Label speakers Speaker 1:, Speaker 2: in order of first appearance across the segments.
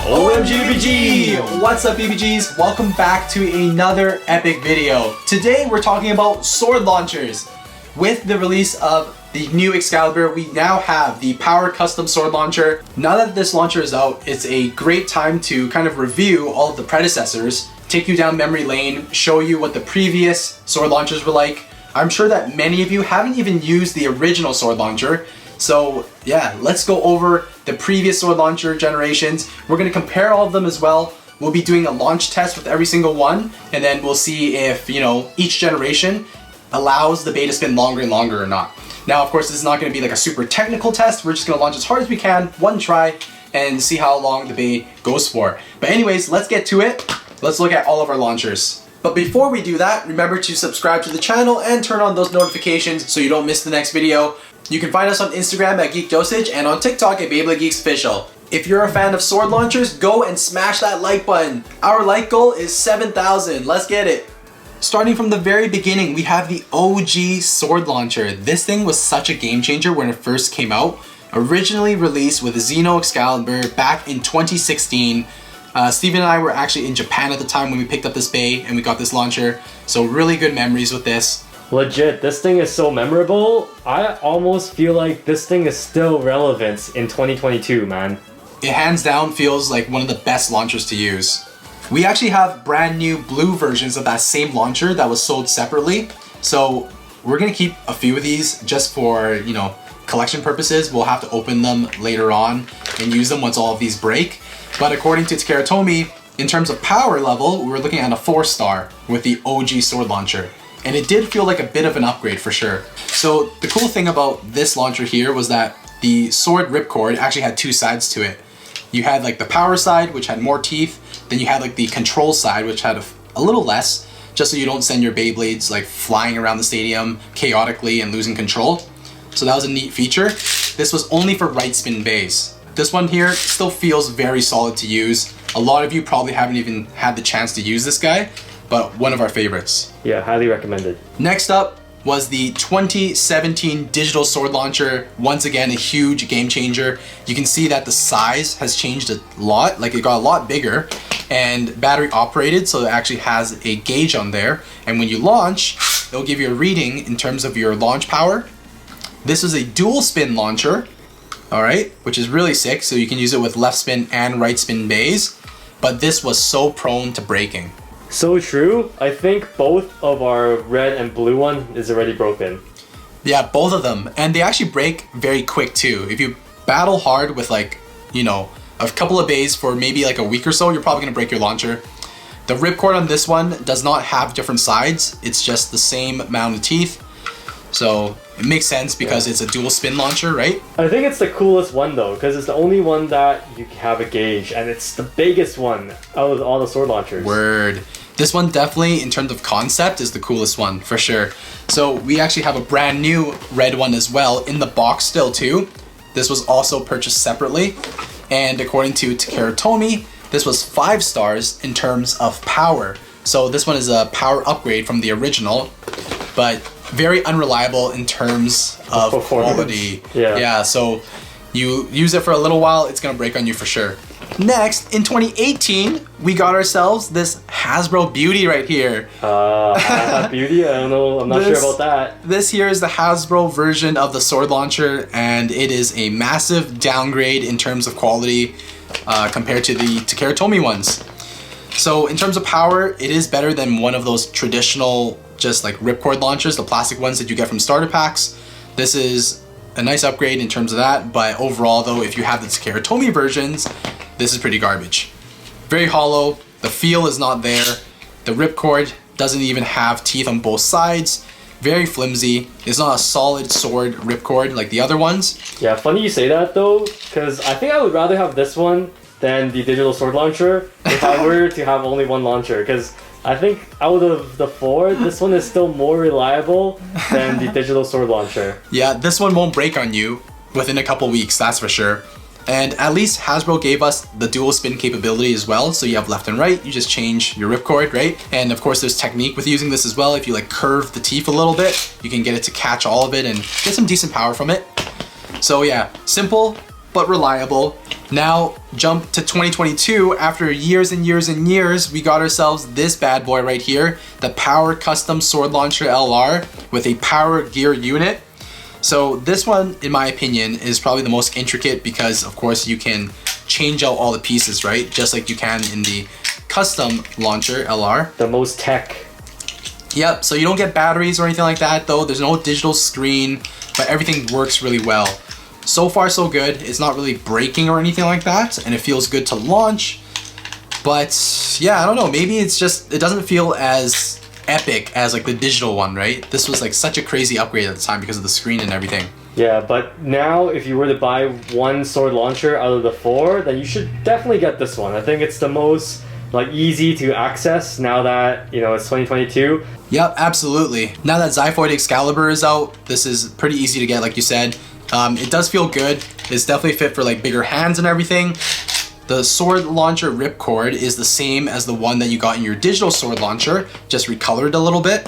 Speaker 1: OMG! What's up, BBGs? Welcome back to another epic video. Today we're talking about sword launchers. With the release of the new Xcalibur, we now have the Power Custom Sword Launcher. Now that this launcher is out, it's a great time to kind of review all of the predecessors, take you down memory lane, show you what the previous sword launchers were like. I'm sure that many of you haven't even used the original sword launcher. So yeah, let's go over the previous sword launcher generations. We're going to compare all of them as well. We'll be doing a launch test with every single one, and then we'll see if, each generation allows the bay to spin longer and longer or not. Now, of course, this is not going to be like a super technical test. We're just going to launch as hard as we can, one try, and see how long the bay goes for. But anyways, let's get to it. Let's look at all of our launchers. But before we do that, remember to subscribe to the channel and turn on those notifications so you don't miss the next video. You can find us on Instagram at Geek Dosage and on TikTok at BeybladeGeeks Official. If you're a fan of sword launchers, go and smash that like button. Our like goal is 7,000. Let's get it. Starting from the very beginning, we have the OG sword launcher. This thing was such a game changer when it first came out. Originally released with Xeno Xcalibur back in 2016. Steven and I were actually in Japan at the time when we picked up this bay and we got this launcher. So really good memories with this.
Speaker 2: Legit, this thing is so memorable. I almost feel like this thing is still relevant in 2022, man.
Speaker 1: It hands down feels like one of the best launchers to use. We actually have brand new blue versions of that same launcher that was sold separately. So we're gonna keep a few of these just for, collection purposes. We'll have to open them later on and use them once all of these break. But according to Takara Tomy, in terms of power level, we're looking at a 4-star with the OG sword launcher. And it did feel like a bit of an upgrade for sure. So the cool thing about this launcher here was that the sword ripcord actually had two sides to it. You had like the power side, which had more teeth. Then you had like the control side, which had a little less, just so you don't send your Beyblades like flying around the stadium chaotically and losing control. So that was a neat feature. This was only for right spin bays. This one here still feels very solid to use. A lot of you probably haven't even had the chance to use this guy, but one of our favorites.
Speaker 2: Yeah, highly recommended.
Speaker 1: Next up was the 2017 digital sword launcher. Once again, a huge game changer. You can see that the size has changed a lot, like it got a lot bigger and battery operated, so it actually has a gauge on there. And when you launch, it'll give you a reading in terms of your launch power. This is a dual spin launcher, all right, which is really sick. So you can use it with left spin and right spin bays, but this was so prone to breaking.
Speaker 2: So true. I think both of our red and blue one is already broken.
Speaker 1: Yeah, both of them. And they actually break very quick too. If you battle hard with a couple of bays for maybe like a week or so, you're probably gonna break your launcher. The ripcord on this one does not have different sides. It's just the same amount of teeth. So it makes sense because it's a dual spin launcher, right?
Speaker 2: I think it's the coolest one though, because it's the only one that you have a gauge, and it's the biggest one out of all the sword launchers.
Speaker 1: Word. This one definitely, in terms of concept, is the coolest one for sure. So we actually have a brand new red one as well in the box still too. This was also purchased separately. And according to Takara Tomy, this was 5 stars in terms of power. So this one is a power upgrade from the original, but very unreliable in terms of quality. Yeah, so you use it for a little while, it's gonna break on you for sure. Next, in 2018, we got ourselves this Hasbro beauty right here.
Speaker 2: Beauty? I don't know, I'm not sure about that.
Speaker 1: This here is the Hasbro version of the sword launcher, and it is a massive downgrade in terms of quality compared to the Takara Tomy ones. So in terms of power, it is better than one of those traditional just like ripcord launchers, the plastic ones that you get from starter packs. This is a nice upgrade in terms of that, but overall though, if you have the Takara Tomy versions, this is pretty garbage. Very hollow, the feel is not there, the ripcord doesn't even have teeth on both sides, very flimsy. It's not a solid sword ripcord like the other ones.
Speaker 2: Yeah, funny you say that though, because I think I would rather have this one than the digital sword launcher if I were to have only one launcher, because I think out of the 4, this one is still more reliable than the digital sword launcher.
Speaker 1: Yeah, this one won't break on you within a couple weeks, that's for sure. And at least Hasbro gave us the dual spin capability as well. So you have left and right, you just change your ripcord, right? And of course there's technique with using this as well. If you like curve the teeth a little bit, you can get it to catch all of it and get some decent power from it. So yeah, simple but reliable. Now, jump to 2022. After years and years and years, we got ourselves this bad boy right here, the Power Custom Sword Launcher LR with a power gear unit. So this one, in my opinion, is probably the most intricate because, of course, you can change out all the pieces, right? Just like you can in the Custom Launcher LR.
Speaker 2: The most tech.
Speaker 1: Yep, so you don't get batteries or anything like that, though. There's no digital screen, but everything works really well. So far, so good. It's not really breaking or anything like that, and it feels good to launch. But yeah, I don't know. Maybe it's just, it doesn't feel as epic as like the digital one, right? This was like such a crazy upgrade at the time because of the screen and everything.
Speaker 2: Yeah, but now if you were to buy one sword launcher out of the 4, then you should definitely get this one. I think it's the most like easy to access now that, you know, it's 2022.
Speaker 1: Yep, absolutely. Now that Xiphoid Xcalibur is out, this is pretty easy to get, like you said. It does feel good. It's definitely fit for like bigger hands and everything. The sword launcher ripcord is the same as the one that you got in your digital sword launcher, just recolored a little bit.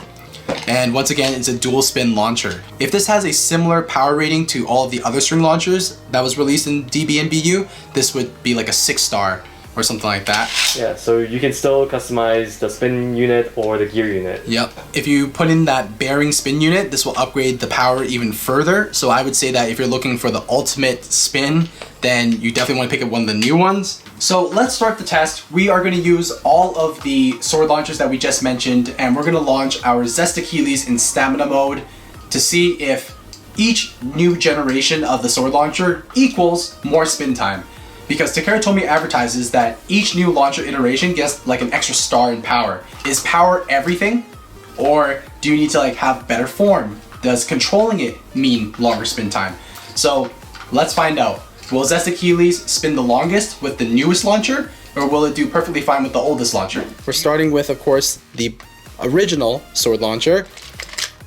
Speaker 1: And once again, it's a dual spin launcher. If this has a similar power rating to all of the other string launchers that was released in DB and BU, this would be like a 6-star or something like that.
Speaker 2: Yeah, so you can still customize the spin unit or the gear unit.
Speaker 1: Yep. If you put in that bearing spin unit, this will upgrade the power even further. So I would say that if you're looking for the ultimate spin, then you definitely want to pick up one of the new ones. So let's start the test. We are going to use all of the sword launchers that we just mentioned, and we're going to launch our Xcalibur in stamina mode to see if each new generation of the sword launcher equals more spin time. Because Takara Tomy advertises that each new launcher iteration gets like an extra star in power. Is power everything? Or do you need to like have better form? Does controlling it mean longer spin time? So let's find out. Will Xcalibur spin the longest with the newest launcher, or will it do perfectly fine with the oldest launcher? We're starting with, of course, the original sword launcher.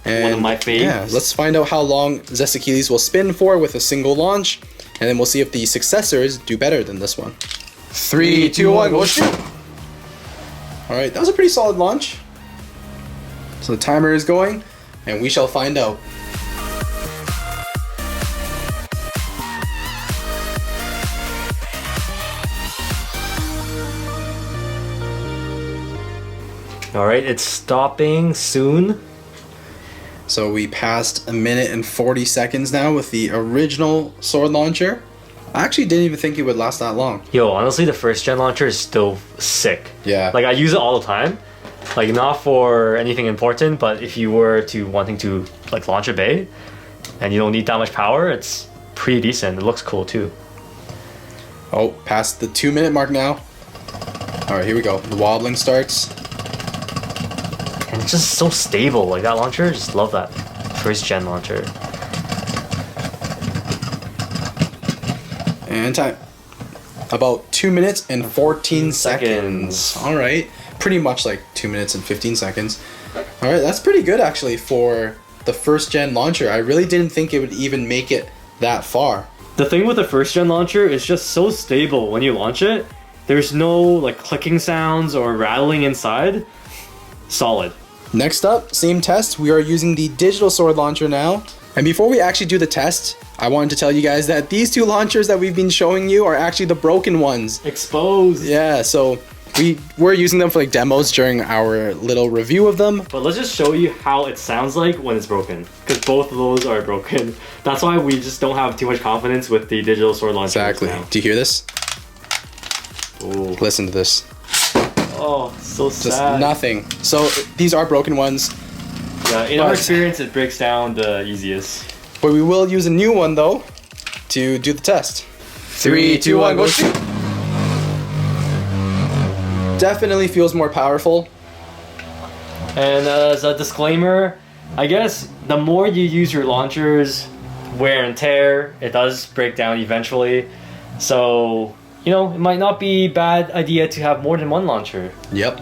Speaker 1: And
Speaker 2: one of my faves.
Speaker 1: Yeah, let's find out how long Xcalibur will spin for with a single launch. And then we'll see if the successors do better than this one. 3, 2, 1, go shoot! Alright, that was a pretty solid launch. So the timer is going, and we shall find out.
Speaker 2: Alright, it's stopping soon.
Speaker 1: So we passed 1 minute and 40 seconds now with the original sword launcher. I actually didn't even think it would last that long.
Speaker 2: Yo, honestly, the first gen launcher is still sick.
Speaker 1: Yeah.
Speaker 2: Like, I use it all the time. Like, not for anything important, but if you were to wanting to like launch a bay and you don't need that much power, it's pretty decent. It looks cool too.
Speaker 1: Oh, past the 2 minute mark now. Alright, here we go. The wobbling starts.
Speaker 2: And it's just so stable. Like, that launcher, just love that first gen launcher.
Speaker 1: And time. About 2 minutes and 14 seconds. Alright. Pretty much like 2 minutes and 15 seconds. Alright, that's pretty good actually for the first gen launcher. I really didn't think it would even make it that far.
Speaker 2: The thing with the first gen launcher is just so stable when you launch it. There's no like clicking sounds or rattling inside. Solid.
Speaker 1: Next up, same test. We are using the digital sword launcher now. And before we actually do the test, I wanted to tell you guys that these two launchers that we've been showing you are actually the broken ones.
Speaker 2: Exposed.
Speaker 1: Yeah, so we were using them for like demos during our little review of them.
Speaker 2: But let's just show you how it sounds like when it's broken. Because both of those are broken. That's why we just don't have too much confidence with the digital sword launcher.
Speaker 1: Exactly.
Speaker 2: Now.
Speaker 1: Do you hear this?
Speaker 2: Ooh.
Speaker 1: Listen to this.
Speaker 2: Oh, so sad.
Speaker 1: Just nothing. So these are broken ones.
Speaker 2: Yeah, in our experience, it breaks down the easiest.
Speaker 1: But we will use a new one though to do the test. 3, 2, 1, go shoot! Definitely feels more powerful.
Speaker 2: And as a disclaimer, I guess the more you use your launchers, wear and tear, it does break down eventually. So, you know, it might not be a bad idea to have more than one launcher.
Speaker 1: Yep.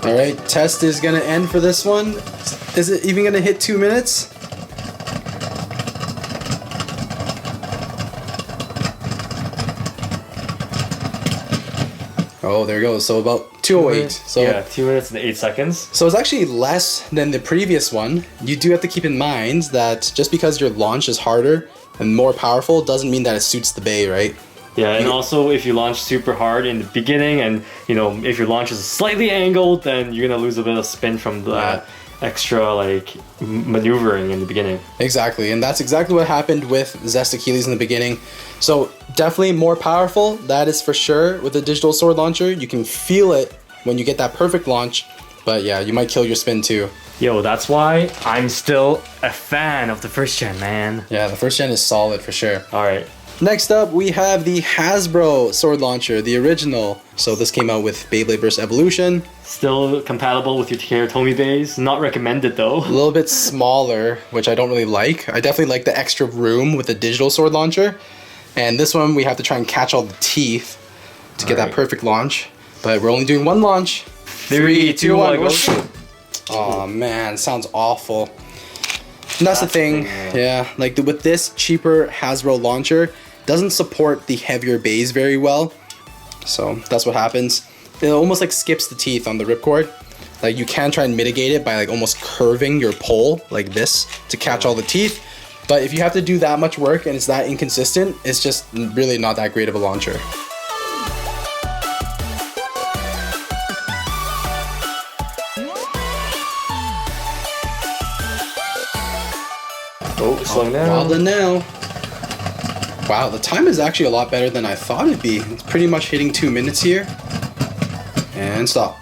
Speaker 1: Alright, test is gonna end for this one. Is it even gonna hit 2 minutes? Oh, there it goes. So about 208. So
Speaker 2: yeah, 2 minutes and 8 seconds.
Speaker 1: So it's actually less than the previous one. You do have to keep in mind that just because your launch is harder and more powerful doesn't mean that it suits the Bey, right?
Speaker 2: Yeah, and also if you launch super hard in the beginning and, you know, if your launch is slightly angled, then you're going to lose a bit of spin from the extra, like, maneuvering in the beginning.
Speaker 1: Exactly, and that's exactly what happened with Zest Achilles in the beginning. So definitely more powerful, that is for sure. With the digital sword launcher, you can feel it when you get that perfect launch, but yeah, you might kill your spin too.
Speaker 2: Yo, that's why I'm still a fan of the first gen, man.
Speaker 1: Yeah, the first gen is solid for sure.
Speaker 2: All right.
Speaker 1: Next up, we have the Hasbro sword launcher, the original. So this came out with Beyblade vs. Evolution.
Speaker 2: Still compatible with your Takara Tomy bays. Not recommended though.
Speaker 1: A little bit smaller, which I don't really like. I definitely like the extra room with the digital sword launcher. And this one, we have to try and catch all the teeth to get that perfect launch. But we're only doing one launch.
Speaker 2: 3, 2, 1, go.
Speaker 1: Oh man, sounds awful. And that's the thing, yeah. Like with this cheaper Hasbro launcher, doesn't support the heavier bays very well. So that's what happens. It almost like skips the teeth on the ripcord. Like you can try and mitigate it by like almost curving your pole like this to catch all the teeth. But if you have to do that much work and it's that inconsistent, it's just really not that great of a launcher.
Speaker 2: Oh, slowing down.
Speaker 1: Wobbling now. Wow, the time is actually a lot better than I thought it'd be. It's pretty much hitting 2 minutes here. And stop.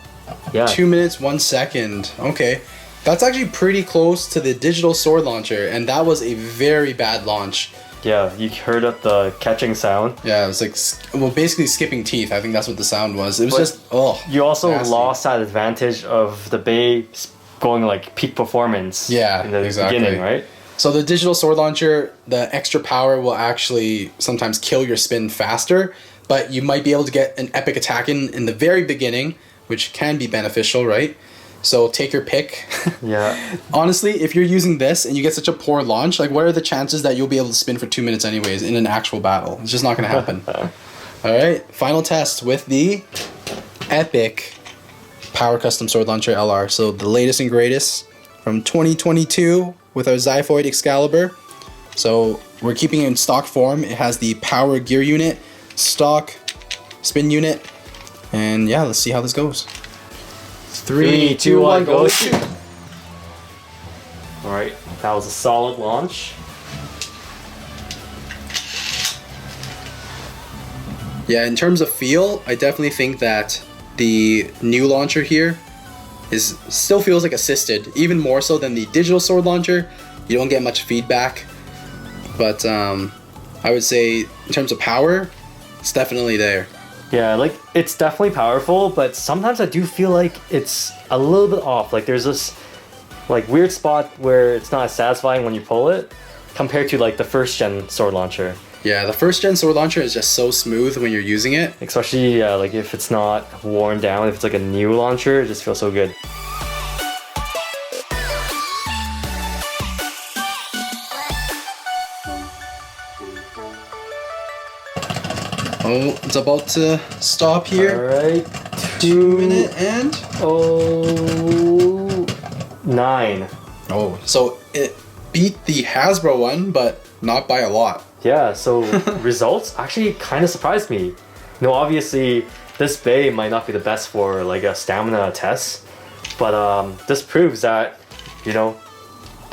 Speaker 2: Yeah.
Speaker 1: 2 minutes, 1 second. Okay. That's actually pretty close to the digital sword launcher, and that was a very bad launch.
Speaker 2: Yeah, you heard of the catching sound.
Speaker 1: Yeah, it was like, well, basically skipping teeth. I think that's what the sound was. It was just, oh.
Speaker 2: You also
Speaker 1: nasty.
Speaker 2: lost that advantage of the Bey going like peak performance.
Speaker 1: Yeah,
Speaker 2: in the
Speaker 1: exactly.
Speaker 2: beginning, right?
Speaker 1: So the digital sword launcher, the extra power will actually sometimes kill your spin faster, but you might be able to get an epic attack in the very beginning, which can be beneficial, right? So take your pick.
Speaker 2: Yeah.
Speaker 1: Honestly, if you're using this and you get such a poor launch, like what are the chances that you'll be able to spin for 2 minutes anyways in an actual battle? It's just not going to happen. All right, final test with the epic Power Custom Sword Launcher LR. So the latest and greatest from 2022 with our Xiphoid Xcalibur. So we're keeping it in stock form. It has the power gear unit, stock, spin unit, and yeah, let's see how this goes.
Speaker 2: 3, 2, 1, go shoot! Alright, that was a solid launch.
Speaker 1: Yeah, in terms of feel, I definitely think that the new launcher here still feels like assisted, even more so than the digital sword launcher. You don't get much feedback, but I would say in terms of power, it's definitely there.
Speaker 2: Yeah, like it's definitely powerful, but sometimes I do feel like it's a little bit off. Like there's this like weird spot where it's not as satisfying when you pull it compared to like the first gen sword launcher.
Speaker 1: Yeah, the first gen sword launcher is just so smooth when you're using it.
Speaker 2: Especially like if it's not worn down, if it's like a new launcher, it just feels so good.
Speaker 1: Oh, it's about to stop here.
Speaker 2: Alright.
Speaker 1: 2 minute and...
Speaker 2: Oh, 9.
Speaker 1: Oh, so it beat the Hasbro one, but not by a lot.
Speaker 2: Yeah, so results actually kind of surprised me. You know, obviously, this Bey might not be the best for like a stamina test, but this proves that, you know,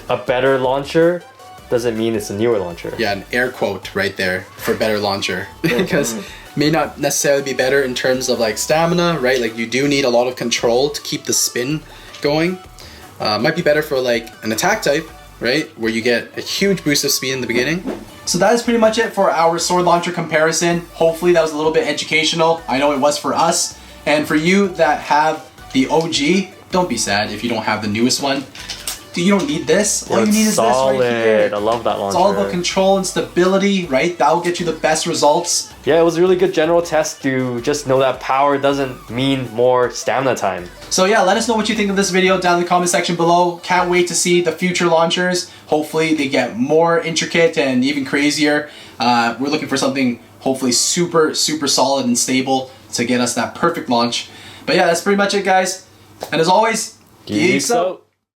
Speaker 2: a better launcher doesn't mean it's a newer launcher.
Speaker 1: Yeah, an air quote right there for better launcher. Because may not necessarily be better in terms of like stamina, right? Like you do need a lot of control to keep the spin going. Might be better for like an attack type, right? Where you get a huge boost of speed in the beginning. So that is pretty much it for our sword launcher comparison. Hopefully that was a little bit educational. I know it was for us. And for you that have the OG, don't be sad if you don't have the newest one. You don't need this. All you need is
Speaker 2: solid.
Speaker 1: this right here.
Speaker 2: I love that launcher.
Speaker 1: It's all about control and stability, right? That will get you the best results.
Speaker 2: Yeah, it was a really good general test to just know that power doesn't mean more stamina time.
Speaker 1: So yeah, let us know what you think of this video down in the comment section below. Can't wait to see the future launchers. Hopefully they get more intricate and even crazier. We're looking for something hopefully super solid and stable to get us that perfect launch. But yeah, that's pretty much it, guys. And as always, geeks out.